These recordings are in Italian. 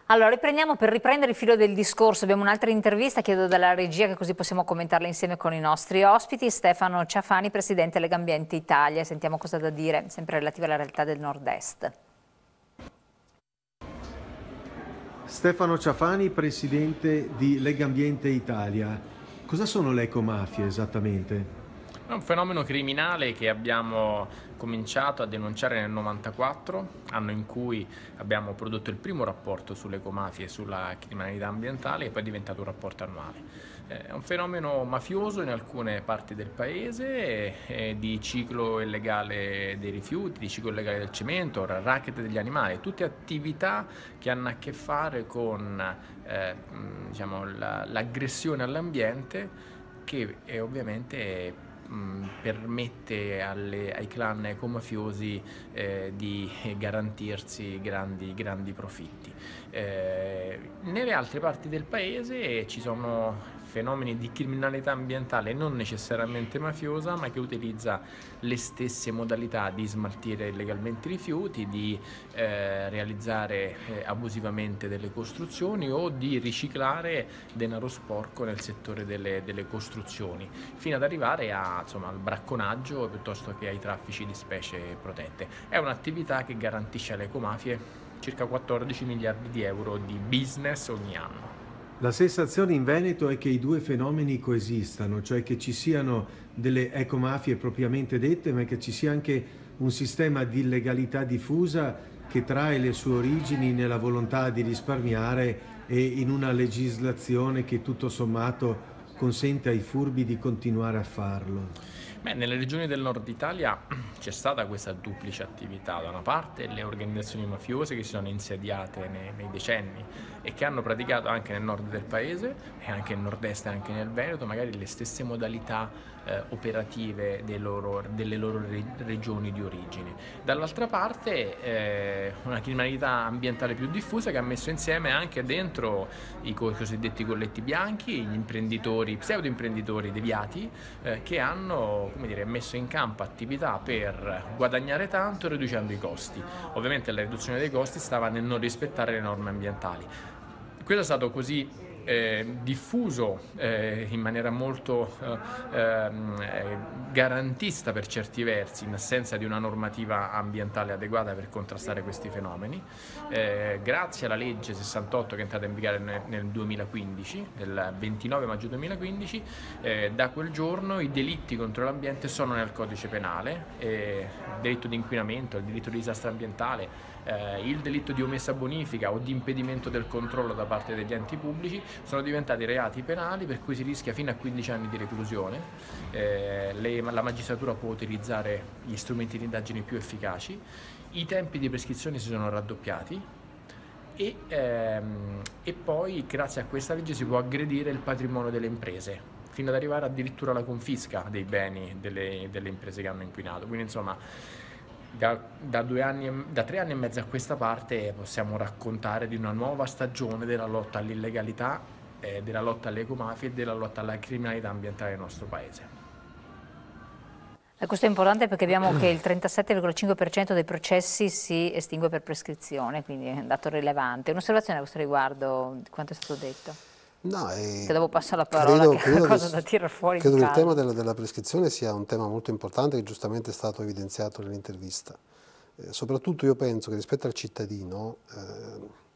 Allora, riprendiamo per riprendere il filo del discorso. Abbiamo un'altra intervista, chiedo dalla regia che così possiamo commentarla insieme con i nostri ospiti. Stefano Ciafani, presidente Legambiente Italia. Sentiamo cosa ha da dire, sempre relativa alla realtà del nord-est. Stefano Ciafani, presidente di Legambiente Italia. Cosa sono le ecomafie esattamente? È un fenomeno criminale che abbiamo cominciato a denunciare nel 1994, anno in cui abbiamo prodotto il primo rapporto sulle ecomafie e sulla criminalità ambientale, e poi è diventato un rapporto annuale. È un fenomeno mafioso in alcune parti del paese, di ciclo illegale dei rifiuti, di ciclo illegale del cemento, racket degli animali, tutte attività che hanno a che fare con diciamo, l'aggressione all'ambiente, che ovviamente permette ai clan ecomafiosi di garantirsi grandi profitti. Nelle altre parti del paese ci sono fenomeni di criminalità ambientale non necessariamente mafiosa, ma che utilizza le stesse modalità di smaltire illegalmente i rifiuti, di realizzare abusivamente delle costruzioni o di riciclare denaro sporco nel settore delle costruzioni, fino ad arrivare al bracconaggio piuttosto che ai traffici di specie protette. È un'attività che garantisce alle ecomafie circa 14 miliardi di euro di business ogni anno. La sensazione in Veneto è che i due fenomeni coesistano, cioè che ci siano delle ecomafie propriamente dette, ma che ci sia anche un sistema di illegalità diffusa che trae le sue origini nella volontà di risparmiare e in una legislazione che tutto sommato consente ai furbi di continuare a farlo. Nelle regioni del nord Italia c'è stata questa duplice attività: da una parte le organizzazioni mafiose che si sono insediate nei decenni e che hanno praticato anche nel nord del paese e anche nel nord-est e anche nel Veneto magari le stesse modalità operative delle loro regioni di origine. Dall'altra parte una criminalità ambientale più diffusa che ha messo insieme anche dentro i cosiddetti colletti bianchi gli imprenditori, pseudo imprenditori deviati che hanno messo in campo attività per guadagnare tanto riducendo i costi. Ovviamente la riduzione dei costi stava nel non rispettare le norme ambientali. Questo è stato così diffuso in maniera molto garantista per certi versi, in assenza di una normativa ambientale adeguata per contrastare questi fenomeni. Grazie alla legge 68 che è entrata in vigore nel 2015, il 29 maggio 2015, da quel giorno i delitti contro l'ambiente sono nel codice penale, il delitto di inquinamento, il delitto di disastro ambientale, il delitto di omessa bonifica o di impedimento del controllo da parte degli enti pubblici sono diventati reati penali per cui si rischia fino a 15 anni di reclusione. La magistratura può utilizzare gli strumenti di indagine più efficaci, i tempi di prescrizione si sono raddoppiati e poi grazie a questa legge si può aggredire il patrimonio delle imprese fino ad arrivare addirittura alla confisca dei beni delle imprese che hanno inquinato. Quindi insomma da 3 anni e mezzo a questa parte possiamo raccontare di una nuova stagione della lotta all'illegalità, della lotta alle ecomafie e della lotta alla criminalità ambientale nel nostro paese. Questo è importante perché abbiamo che il 37,5% dei processi si estingue per prescrizione, quindi è un dato rilevante. Un'osservazione a questo riguardo di quanto è stato detto? No, che dopo passo la parola, che è una cosa da tirar fuori. Credo che il tema della prescrizione sia un tema molto importante che giustamente è stato evidenziato nell'intervista. Soprattutto io penso che rispetto al cittadino,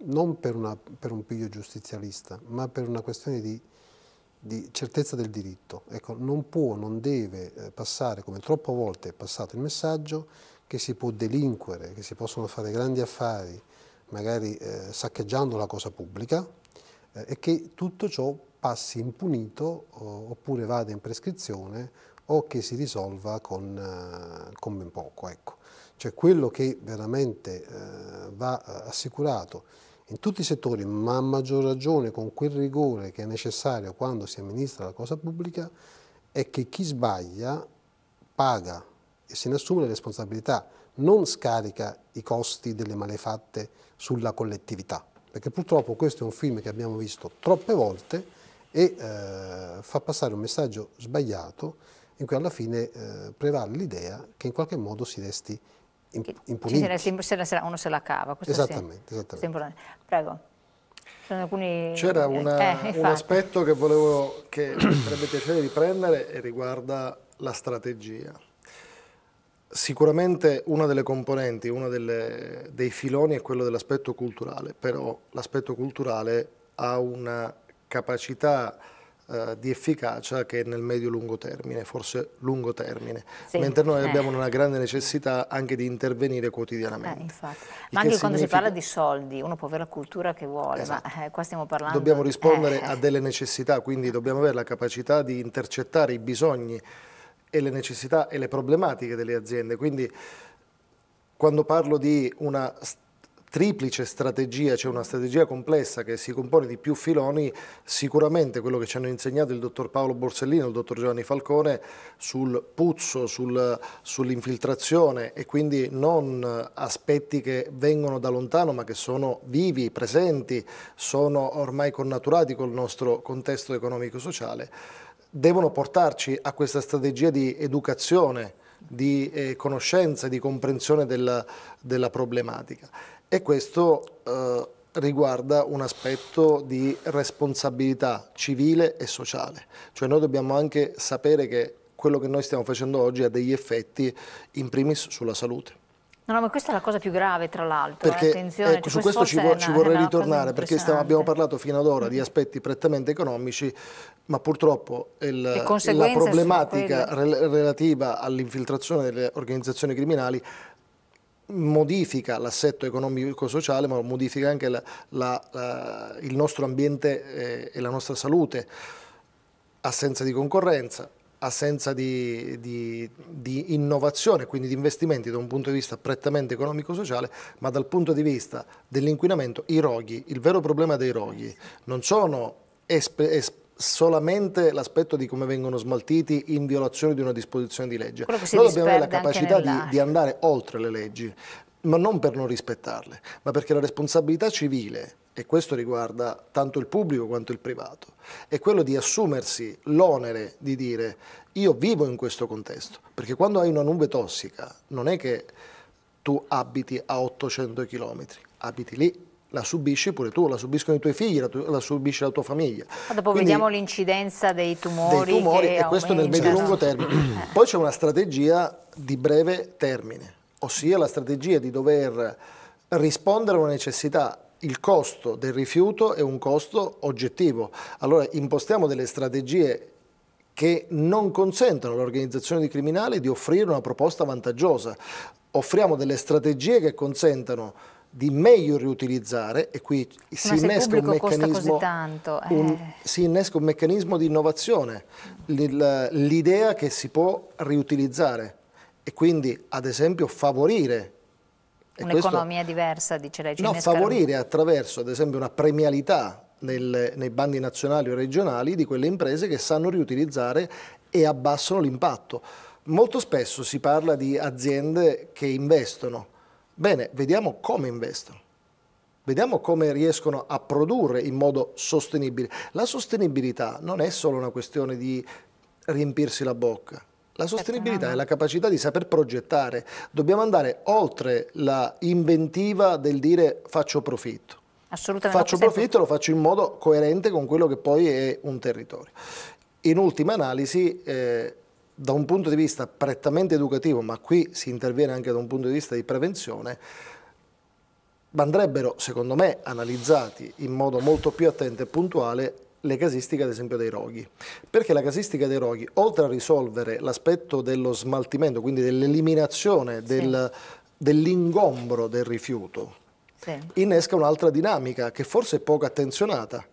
non per un piglio giustizialista, ma per una questione di certezza del diritto. Ecco, non deve passare, come troppe volte è passato il messaggio, che si può delinquere, che si possono fare grandi affari, magari saccheggiando la cosa pubblica, e che tutto ciò passi impunito oppure vada in prescrizione o che si risolva con ben poco. Ecco. Cioè quello che veramente va assicurato in tutti i settori, ma a maggior ragione con quel rigore che è necessario quando si amministra la cosa pubblica, è che chi sbaglia paga e se ne assume le responsabilità, non scarica i costi delle malefatte sulla collettività. Perché purtroppo questo è un film che abbiamo visto troppe volte e fa passare un messaggio sbagliato in cui alla fine prevale l'idea che in qualche modo si resti impuniti. Uno se la cava. Questo esattamente. Prego. C'era un aspetto che mi sarebbe piacere riprendere e riguarda la strategia. Sicuramente una delle componenti, dei filoni è quello dell'aspetto culturale, però l'aspetto culturale ha una capacità di efficacia che è nel medio-lungo termine, forse lungo termine, sì, mentre noi abbiamo una grande necessità anche di intervenire quotidianamente. Infatti. Ma anche quando si parla di soldi, uno può avere la cultura che vuole, esatto, ma qua stiamo parlando... Dobbiamo rispondere a delle necessità, quindi dobbiamo avere la capacità di intercettare i bisogni e le necessità e le problematiche delle aziende. Quindi quando parlo di una triplice strategia, cioè una strategia complessa che si compone di più filoni, sicuramente quello che ci hanno insegnato il dottor Paolo Borsellino e il dottor Giovanni Falcone sul puzzo, sull'infiltrazione, e quindi non aspetti che vengono da lontano ma che sono vivi, presenti, sono ormai connaturati col nostro contesto economico-sociale, devono portarci a questa strategia di educazione, di conoscenza, di comprensione della problematica. E questo riguarda un aspetto di responsabilità civile e sociale. Cioè noi dobbiamo anche sapere che quello che noi stiamo facendo oggi ha degli effetti in primis sulla salute. No, ma questa è la cosa più grave, tra l'altro. Perché attenzione, ecco, su questo ci vorrei ritornare, perché abbiamo parlato fino ad ora di aspetti prettamente economici, ma purtroppo la problematica relativa all'infiltrazione delle organizzazioni criminali modifica l'assetto economico-sociale, ma modifica anche il nostro ambiente e la nostra salute. Assenza di concorrenza, assenza di innovazione, quindi di investimenti da un punto di vista prettamente economico-sociale, ma dal punto di vista dell'inquinamento, i roghi, il vero problema dei roghi non sono solamente l'aspetto di come vengono smaltiti in violazione di una disposizione di legge. Noi dobbiamo avere la capacità di andare oltre le leggi, ma non per non rispettarle, ma perché la responsabilità civile, e questo riguarda tanto il pubblico quanto il privato, è quello di assumersi l'onere di dire io vivo in questo contesto, perché quando hai una nube tossica non è che tu abiti a 800 km, abiti lì, la subisci pure tu, la subiscono i tuoi figli, la subisce la tua famiglia. Ma dopo quindi vediamo l'incidenza dei tumori e questo nel medio-lungo termine. Poi c'è una strategia di breve termine, ossia la strategia di dover rispondere a una necessità. Il costo del rifiuto è un costo oggettivo, allora impostiamo delle strategie che non consentono all'organizzazione di criminali di offrire una proposta vantaggiosa. Offriamo delle strategie che consentano di meglio riutilizzare, e qui si innesca un meccanismo di innovazione, l'idea che si può riutilizzare e quindi ad esempio favorire un'economia diversa, dice lei. No, favorire attraverso ad esempio una premialità nei bandi nazionali o regionali di quelle imprese che sanno riutilizzare e abbassano l'impatto. Molto spesso si parla di aziende che investono. Bene, vediamo come investono, vediamo come riescono a produrre in modo sostenibile. La sostenibilità non è solo una questione di riempirsi la bocca, la sostenibilità è la capacità di saper progettare. Dobbiamo andare oltre la inventiva del dire faccio profitto. Assolutamente. Faccio profitto e lo faccio in modo coerente con quello che poi è un territorio. In ultima analisi, da un punto di vista prettamente educativo, ma qui si interviene anche da un punto di vista di prevenzione, andrebbero, secondo me, analizzati in modo molto più attento e puntuale le casistiche, ad esempio, dei roghi. Perché la casistica dei roghi, oltre a risolvere l'aspetto dello smaltimento, quindi dell'eliminazione dell'ingombro del rifiuto, innesca un'altra dinamica che forse è poco attenzionata.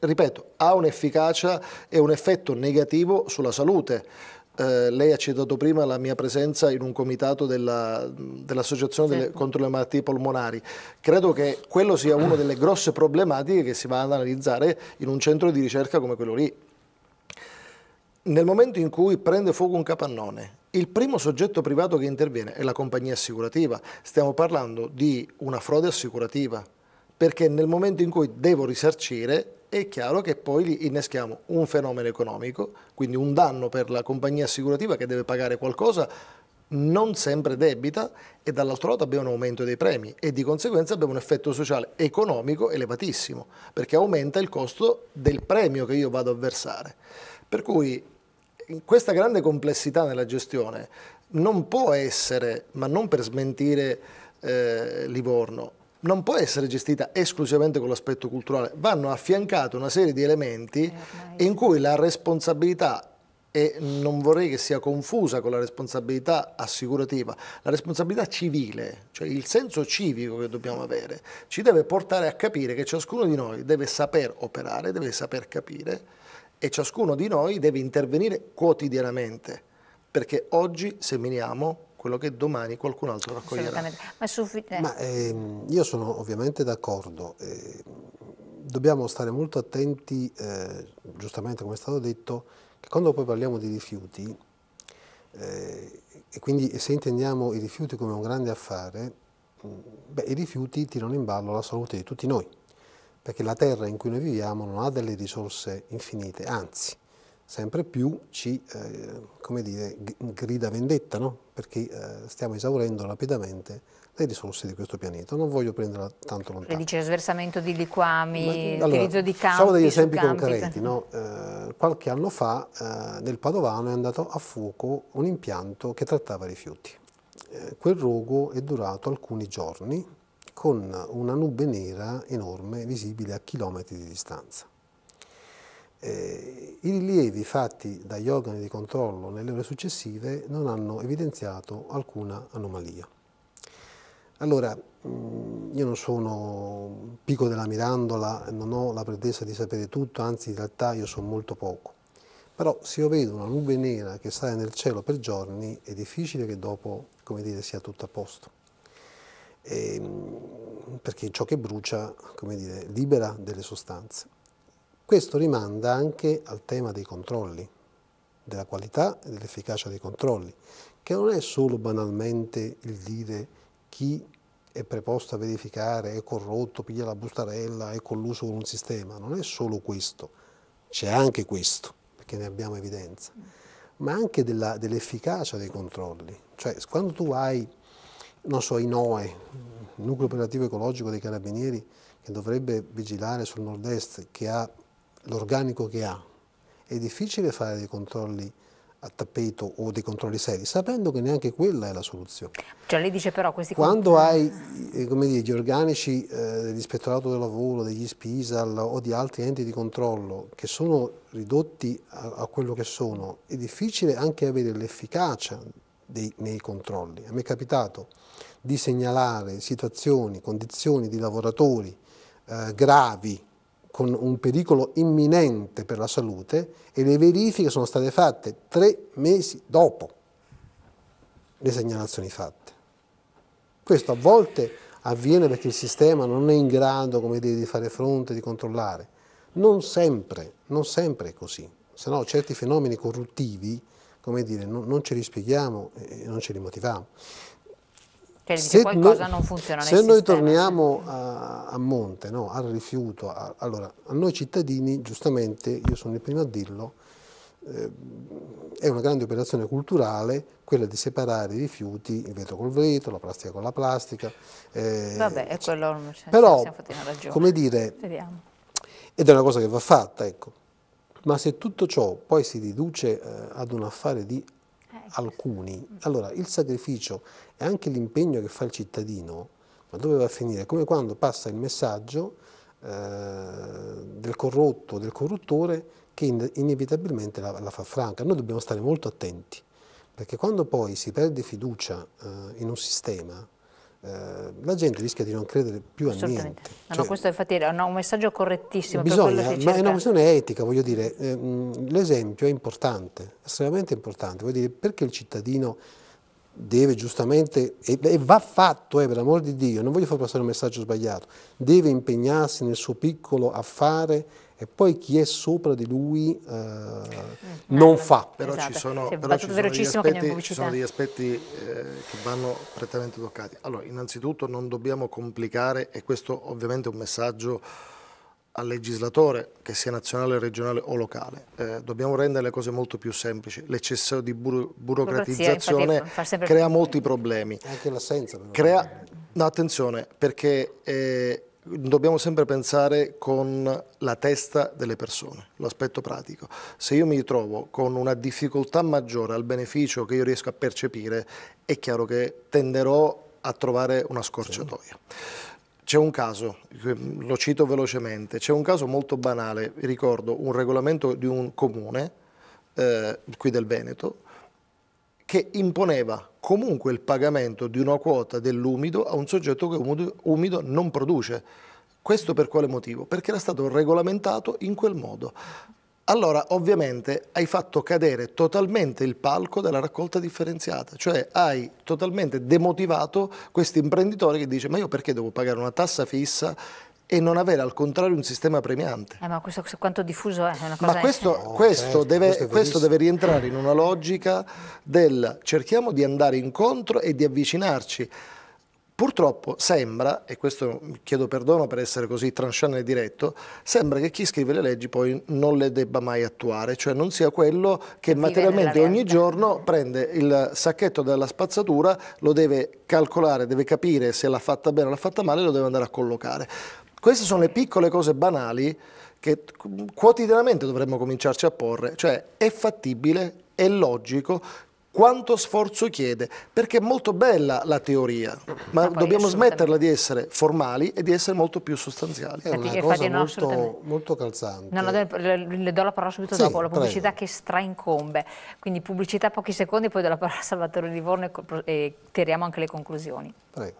Ripeto, ha un'efficacia e un effetto negativo sulla salute. Lei ha citato prima la mia presenza in un comitato dell'Associazione contro le malattie polmonari. Credo che quello sia una delle grosse problematiche che si va ad analizzare in un centro di ricerca come quello lì. Nel momento in cui prende fuoco un capannone, il primo soggetto privato che interviene è la compagnia assicurativa. Stiamo parlando di una frode assicurativa, perché nel momento in cui devo risarcire è chiaro che poi inneschiamo un fenomeno economico, quindi un danno per la compagnia assicurativa che deve pagare qualcosa, non sempre debita, e dall'altro lato abbiamo un aumento dei premi e di conseguenza abbiamo un effetto sociale economico elevatissimo, perché aumenta il costo del premio che io vado a versare. Per cui questa grande complessità nella gestione non può essere, ma non per smentire Livorno, non può essere gestita esclusivamente con l'aspetto culturale, vanno affiancate una serie di elementi in cui la responsabilità, e non vorrei che sia confusa con la responsabilità assicurativa, la responsabilità civile, cioè il senso civico che dobbiamo avere, ci deve portare a capire che ciascuno di noi deve saper operare, deve saper capire, e ciascuno di noi deve intervenire quotidianamente, perché oggi seminiamo quello che domani qualcun altro raccoglierà. Io sono ovviamente d'accordo. Dobbiamo stare molto attenti, giustamente come è stato detto, che quando poi parliamo di rifiuti, e quindi se intendiamo i rifiuti come un grande affare, i rifiuti tirano in ballo la salute di tutti noi, perché la terra in cui noi viviamo non ha delle risorse infinite, anzi, sempre più ci, come dire, grida vendetta, no? Perché stiamo esaurendo rapidamente le risorse di questo pianeta. Non voglio prenderla tanto lontano. Lei dice sversamento di liquami, Allora, utilizzo di campi. Facciamo degli esempi concreti. No? Qualche anno fa nel Padovano è andato a fuoco un impianto che trattava rifiuti. Quel rogo è durato alcuni giorni con una nube nera enorme visibile a chilometri di distanza. I rilievi fatti dagli organi di controllo nelle ore successive non hanno evidenziato alcuna anomalia. Allora, io non sono Pico della Mirandola, non ho la pretesa di sapere tutto, anzi in realtà io so molto poco. Però se io vedo una nube nera che sale nel cielo per giorni, è difficile che dopo, come dire, sia tutto a posto. Perché ciò che brucia, come dire, libera delle sostanze. Questo rimanda anche al tema dei controlli, della qualità e dell'efficacia dei controlli, che non è solo banalmente il dire chi è preposto a verificare, è corrotto, piglia la bustarella, è colluso con un sistema, non è solo questo, c'è anche questo, perché ne abbiamo evidenza, ma anche dell'efficacia dei controlli. Cioè, quando tu hai, non so, i NOE, il Nucleo Operativo Ecologico dei Carabinieri, che dovrebbe vigilare sul nord-est, che ha l'organico che ha, è difficile fare dei controlli a tappeto o dei controlli seri, sapendo che neanche quella è la soluzione. Cioè lei dice però questi quando hai come dire, gli organici dell'Ispettorato del Lavoro, degli SPISAL o di altri enti di controllo che sono ridotti a quello che sono, è difficile anche avere l'efficacia nei controlli. A me è capitato di segnalare situazioni, condizioni di lavoratori gravi, con un pericolo imminente per la salute, e le verifiche sono state fatte 3 mesi dopo le segnalazioni fatte. Questo a volte avviene perché il sistema non è in grado, come dire, di fare fronte, di controllare. Non sempre è così, se no certi fenomeni corruttivi, come dire, non ce li spieghiamo e non ce li motiviamo. Se qualcosa non funziona nel sistema. Se noi sistema, torniamo a monte, no, al rifiuto, allora a noi cittadini, giustamente, io sono il primo a dirlo, è una grande operazione culturale quella di separare i rifiuti, il vetro col vetro, la plastica con la plastica. Vabbè, è quello, però, siamo fatti una ragione. come dire, Vediamo. ed è una cosa che va fatta, ecco. Ma se tutto ciò poi si riduce ad un affare di alcuni, allora il sacrificio e anche l'impegno che fa il cittadino, ma dove va a finire? Come quando passa il messaggio del corrotto, del corruttore, che inevitabilmente la fa franca. Noi dobbiamo stare molto attenti, perché quando poi si perde fiducia in un sistema, la gente rischia di non credere più a niente. No, questo infatti è un messaggio correttissimo. Bisogna, ma è una questione etica, voglio dire, l'esempio è importante, estremamente importante, voglio dire, perché il cittadino deve giustamente, e va fatto, per l'amor di Dio, non voglio far passare un messaggio sbagliato, deve impegnarsi nel suo piccolo affare, e poi chi è sopra di lui non fa. Però esatto. ci sono degli aspetti che vanno prettamente toccati. Allora, innanzitutto non dobbiamo complicare, e questo ovviamente è un messaggio al legislatore, che sia nazionale, regionale o locale, dobbiamo rendere le cose molto più semplici. L'eccesso di burocratizzazione infatti, crea molti problemi. Anche l'assenza. No, attenzione, perché dobbiamo sempre pensare con la testa delle persone, l'aspetto pratico. Se io mi trovo con una difficoltà maggiore al beneficio che io riesco a percepire, è chiaro che tenderò a trovare una scorciatoia. C'è un caso, lo cito velocemente, c'è un caso molto banale, ricordo un regolamento di un comune, qui del Veneto, che imponeva comunque il pagamento di una quota dell'umido a un soggetto che umido non produce. Questo per quale motivo? Perché era stato regolamentato in quel modo. Allora, ovviamente, hai fatto cadere totalmente il palco della raccolta differenziata, cioè hai totalmente demotivato questo imprenditore che dice: ma io perché devo pagare una tassa fissa e non avere al contrario un sistema premiante? Ma questo quanto diffuso è una cosa. Ma questo deve rientrare in una logica del cerchiamo di andare incontro e di avvicinarci. Purtroppo sembra, e questo chiedo perdono per essere così tranchant e diretto, sembra che chi scrive le leggi poi non le debba mai attuare, cioè non sia quello che materialmente ogni giorno prende il sacchetto della spazzatura, lo deve calcolare, deve capire se l'ha fatta bene o l'ha fatta male e lo deve andare a collocare. Queste sono le piccole cose banali che quotidianamente dovremmo cominciarci a porre, cioè è fattibile, è logico. Quanto sforzo chiede? Perché è molto bella la teoria, ma dobbiamo smetterla di essere formali e di essere molto più sostanziali. È una cosa molto calzante. Le do la parola subito dopo, la pubblicità che straincombe. Quindi pubblicità pochi secondi, poi do la parola a Salvatore Livorno e tiriamo anche le conclusioni. Prego.